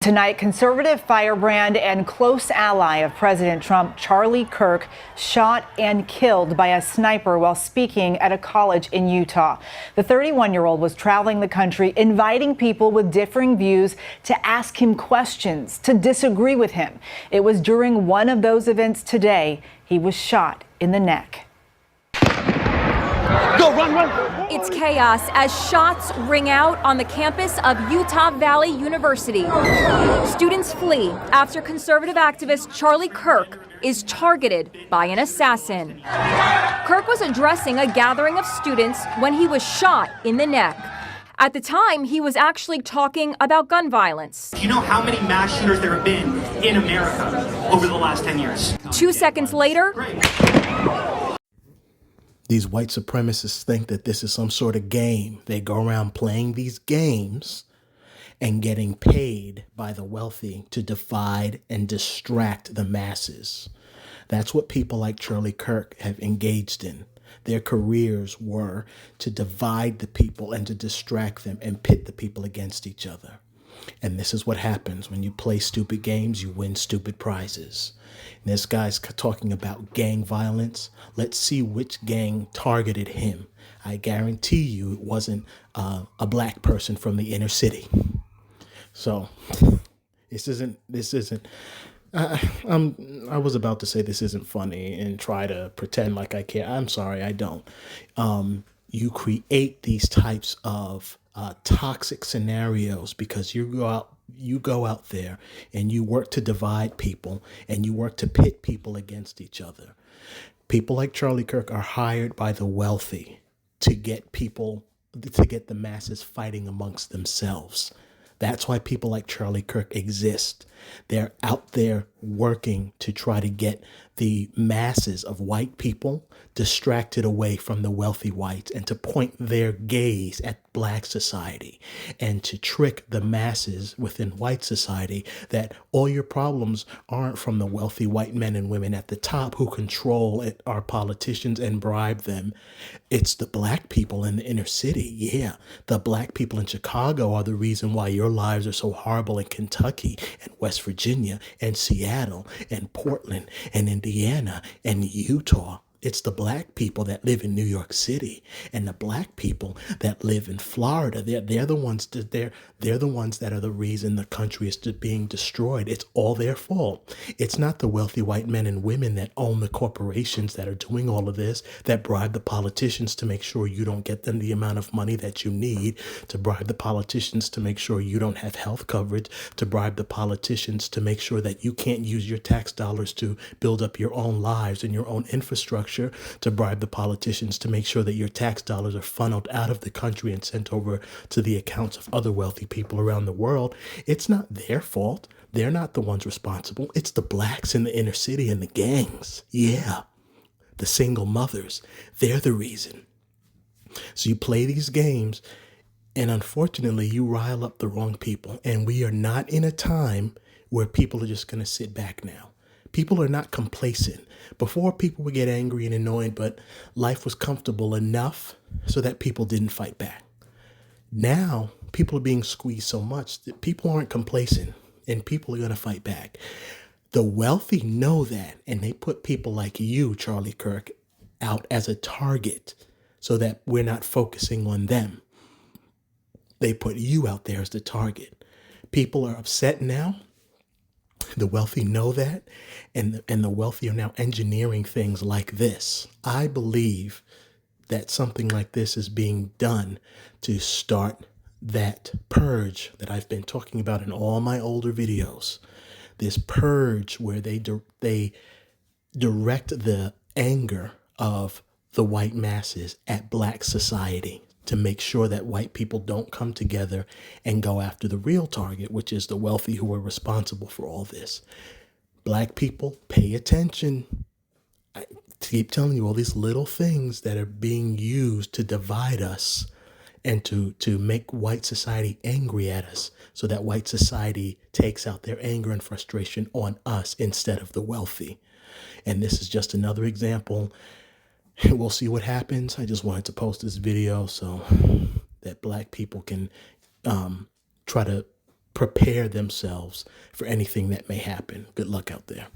Tonight, conservative firebrand and close ally of President Trump, Charlie Kirk, shot and killed by a sniper while speaking at a college in Utah. The 31-year-old was traveling the country, inviting people with differing views to ask him questions, to disagree with him. It was during one of those events today he was shot in the neck. Go, run, run. It's chaos as shots ring out on the campus of Utah Valley University. Students flee after conservative activist Charlie Kirk is targeted by an assassin. Kirk was addressing a gathering of students when he was shot in the neck. At the time, he was actually talking about gun violence. Do you know how many mass shooters there have been in America over the last 10 years? 2 seconds later, These white supremacists think that this is some sort of game. They go around playing these games and getting paid by the wealthy to divide and distract the masses. That's what people like Charlie Kirk have engaged in. Their careers were to divide the people and to distract them and pit the people against each other. And this is what happens when you play stupid games, you win stupid prizes. And this guy's talking about gang violence. Let's see which gang targeted him. I guarantee you it wasn't a black person from the inner city. So I was about to say this isn't funny and try to pretend like I care. I'm sorry, I don't. You create these types of toxic scenarios because you go out there and you work to divide people and you work to pit people against each other. People like Charlie Kirk are hired by the wealthy to get the masses fighting amongst themselves. That's why people like Charlie Kirk exist. They're out there working to try to get the masses of white people distracted away from the wealthy whites and to point their gaze at black society and to trick the masses within white society that all your problems aren't from the wealthy white men and women at the top who control our politicians and bribe them. It's the black people in the inner city. Yeah, the black people in Chicago are the reason why your lives are so horrible in Kentucky and West Virginia and Seattle and Portland and Indiana and Utah. It's the black people that live in New York City and the black people that live in Florida. They're the ones that are the reason the country is being destroyed. It's all their fault. It's not the wealthy white men and women that own the corporations that are doing all of this, that bribe the politicians to make sure you don't get them the amount of money that you need, to bribe the politicians to make sure you don't have health coverage, to bribe the politicians to make sure that you can't use your tax dollars to build up your own lives and your own infrastructure, to bribe the politicians to make sure that your tax dollars are funneled out of the country and sent over to the accounts of other wealthy people around the world. It's not their fault. They're not the ones responsible. It's the blacks in the inner city and the gangs. Yeah, the single mothers. They're the reason. So you play these games, and unfortunately, you rile up the wrong people. And we are not in a time where people are just going to sit back now. People are not complacent. Before, people would get angry and annoyed, but life was comfortable enough so that people didn't fight back. Now, people are being squeezed so much that people aren't complacent and people are going to fight back. The wealthy know that, and they put people like you, Charlie Kirk, out as a target so that we're not focusing on them. They put you out there as the target. People are upset now. The wealthy know that, and the wealthy are now engineering things like this. I believe that something like this is being done to start that purge that I've been talking about in all my older videos. This purge where they direct the anger of the white masses at black society to make sure that white people don't come together and go after the real target, which is the wealthy who are responsible for all this. Black people, pay attention. I keep telling you all these little things that are being used to divide us and to make white society angry at us so that white society takes out their anger and frustration on us instead of the wealthy. And this is just another example. We'll see what happens. I just wanted to post this video so that black people can try to prepare themselves for anything that may happen. Good luck out there.